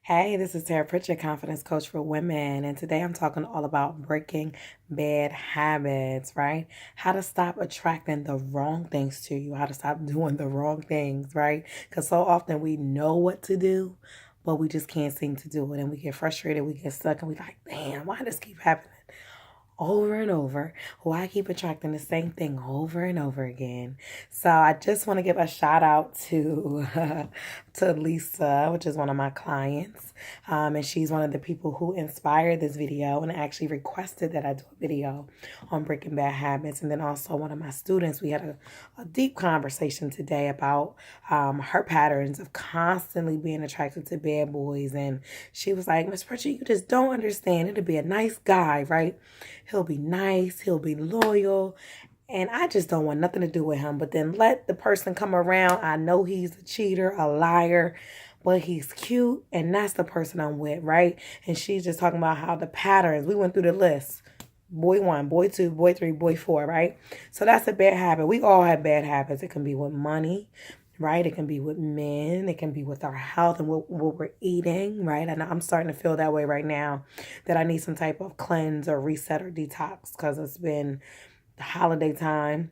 Hey, this is Tara Pritchard, confidence coach for women, and today I'm talking all about breaking bad habits, right? How to stop attracting the wrong things to you, how to stop doing the wrong things, right? Because so often we know what to do, but we just can't seem to do it, and we get frustrated, we get stuck, and we like, damn, why does this keep happening over and over? Why I keep attracting the same thing over and over again? So I just want to give a shout out to to Lisa, which is one of my clients, and she's one of the people who inspired this video and actually requested that I do a video on breaking bad habits. And then also one of my students, we had a deep conversation today about her patterns of constantly being attracted to bad boys, and she was like, Miss Pritchard, you just don't understand. It'll be a nice guy, right? He'll be nice, he'll be loyal, and I just don't want nothing to do with him. But then let the person come around. I know he's a cheater, a liar, but he's cute, and that's the person I'm with, right? And she's just talking about how the patterns, we went through the list. Boy one, boy two, boy three, boy four, right? So that's a bad habit. We all have bad habits. It can be with money, right? It can be with men. It can be with our health and what we're eating, right? And I'm starting to feel that way right now, that I need some type of cleanse or reset or detox because it's been the holiday time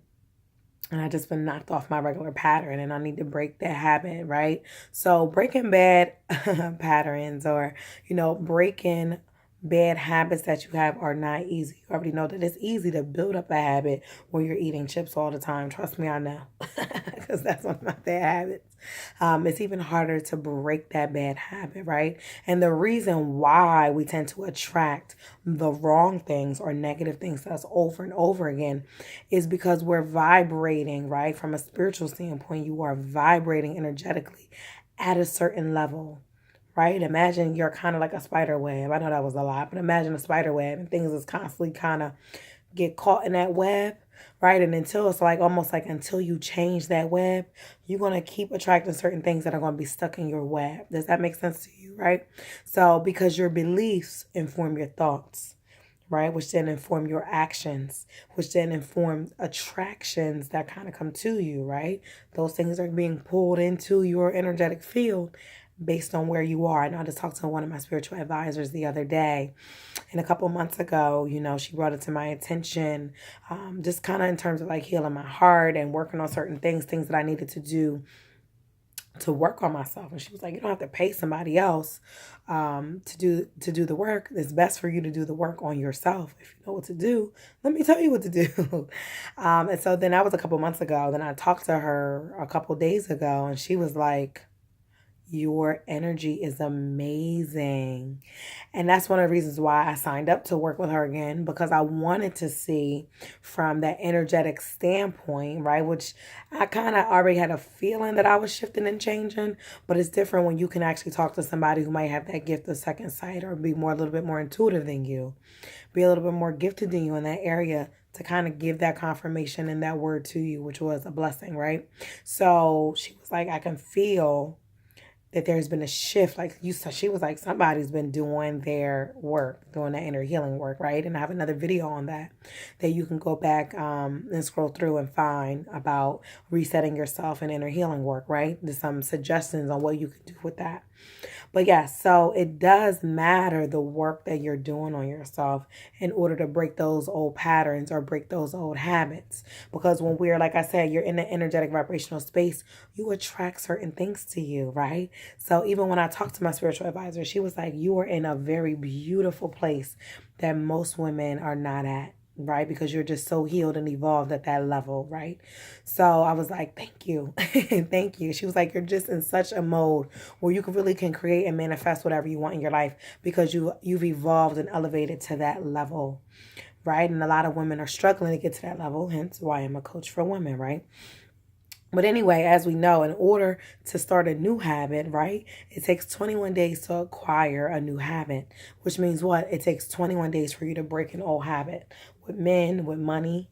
and I just been knocked off my regular pattern and I need to break that habit, right? So breaking bad patterns, or, breaking bad habits that you have are not easy. You already know that it's easy to build up a habit when you're eating chips all the time. Trust me, I know, because that's one of my bad habits. It's even harder to break that bad habit, right? And the reason why we tend to attract the wrong things or negative things to us over and over again is because we're vibrating, right? From a spiritual standpoint, you are vibrating energetically at a certain level, right? Imagine you're kind of like a spider web. I know that was a lot, but imagine a spider web and things is constantly kind of get caught in that web, right? And until it's like almost like until you change that web, you're going to keep attracting certain things that are going to be stuck in your web. Does that make sense to you, right? So because your beliefs inform your thoughts, right? Which then inform your actions, which then inform attractions that kind of come to you, right? Those things are being pulled into your energetic field based on where you are. And I just talked to one of my spiritual advisors the other day, and a couple months ago, she brought it to my attention, just kind of in terms of like healing my heart and working on certain things that I needed to do to work on myself. And she was like, you don't have to pay somebody else to do the work. It's best for you to do the work on yourself. If you know what to do, let me tell you what to do. And so then that was a couple months ago. Then I talked to her a couple days ago, and she was like, your energy is amazing. And that's one of the reasons why I signed up to work with her again, because I wanted to see from that energetic standpoint, right? Which I kind of already had a feeling that I was shifting and changing, but it's different when you can actually talk to somebody who might have that gift of second sight or be a little bit more intuitive than you, be a little bit more gifted than you in that area, to kind of give that confirmation and that word to you, which was a blessing, right? So she was like, I can feel that there's been a shift. Like you said, she was like, somebody's been doing their work, doing that inner healing work, right? And I have another video on that you can go back and scroll through and find about resetting yourself and inner healing work, right? There's some suggestions on what you can do with that. But yeah, so it does matter the work that you're doing on yourself in order to break those old patterns or break those old habits. Because when we're, like I said, you're in the energetic vibrational space, you attract certain things to you, right? So even when I talked to my spiritual advisor, she was like, you are in a very beautiful place that most women are not at, right? Because you're just so healed and evolved at that level, right? So I was like, thank you. Thank you. She was like, you're just in such a mode where you can create and manifest whatever you want in your life because you've evolved and elevated to that level, right? And a lot of women are struggling to get to that level, hence why I'm a coach for women, right? But anyway, as we know, in order to start a new habit, right, it takes 21 days to acquire a new habit, which means what? It takes 21 days for you to break an old habit with men, with money,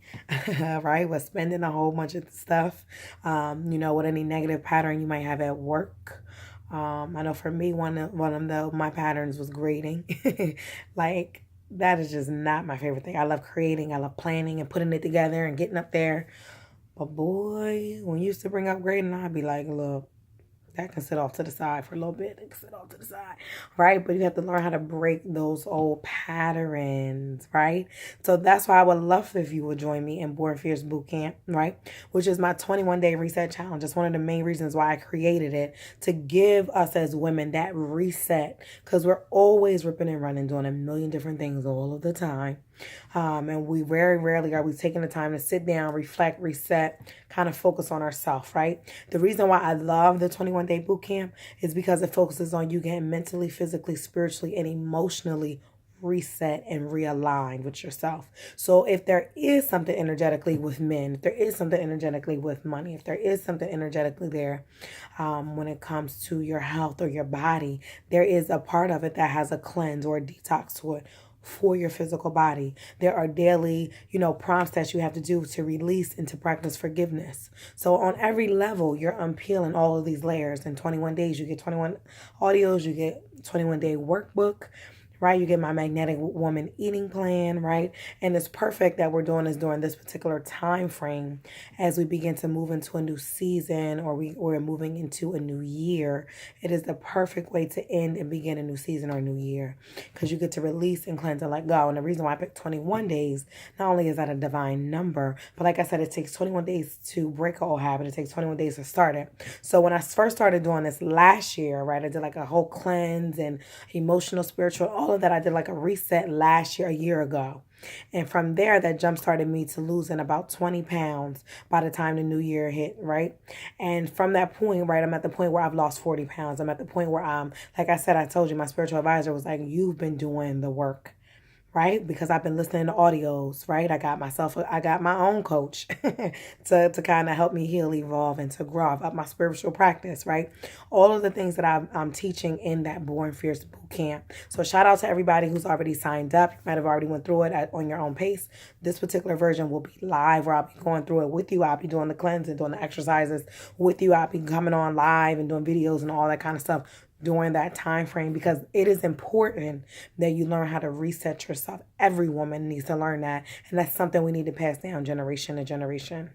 right, with spending a whole bunch of stuff, with any negative pattern you might have at work. I know for me, one of my patterns was grading. Like, that is just not my favorite thing. I love creating. I love planning and putting it together and getting up there. But boy, when you used to bring up grading, I'd be like, look, That can sit off to the side for a little bit. It can sit off to the side, right? But you have to learn how to break those old patterns, right? So that's why I would love if you would join me in Born Fierce Boot Camp, right? Which is my 21-day reset challenge. It's one of the main reasons why I created it, to give us as women that reset, because we're always ripping and running, doing a million different things all of the time. And we very rarely are we taking the time to sit down, reflect, reset, kind of focus on ourselves, right? The reason why I love the 21-day boot camp is because it focuses on you getting mentally, physically, spiritually, and emotionally reset and realign with yourself. So if there is something energetically with men, if there is something energetically with money, if there is something energetically there when it comes to your health or your body, there is a part of it that has a cleanse or a detox to it for your physical body. There are daily, prompts that you have to do to release and to practice forgiveness. So on every level, you're unpeeling all of these layers. In 21 days, you get 21 audios, you get 21-day workbook, right? You get my magnetic woman eating plan, right? And it's perfect that we're doing this during this particular time frame as we begin to move into a new season, or we're moving into a new year. It is the perfect way to end and begin a new season or a new year, because you get to release and cleanse and let go. And the reason why I picked 21 days, not only is that a divine number, but like I said, it takes 21 days to break a old habit. It takes 21 days to start it. So when I first started doing this last year, right, I did like a whole cleanse and emotional, spiritual, all of that. I did like a reset last year, a year ago. And from there, that jump started me to losing about 20 pounds by the time the new year hit, right? And from that point, right, I'm at the point where I've lost 40 pounds. I'm at the point where like I said, I told you, my spiritual advisor was like, you've been doing the work, right? Because I've been listening to audios, right? I got my own coach to kind of help me heal, evolve, and to grow. I've up my spiritual practice, right? All of the things that I'm teaching in that Born Fierce boot camp. So shout out to everybody who's already signed up. You might have already went through it on your own pace. This particular version will be live, where I'll be going through it with you. I'll be doing the cleanse and doing the exercises with you. I'll be coming on live and doing videos and all that kind of stuff during that time frame, because it is important that you learn how to reset yourself. Every woman needs to learn that, and that's something we need to pass down generation to generation.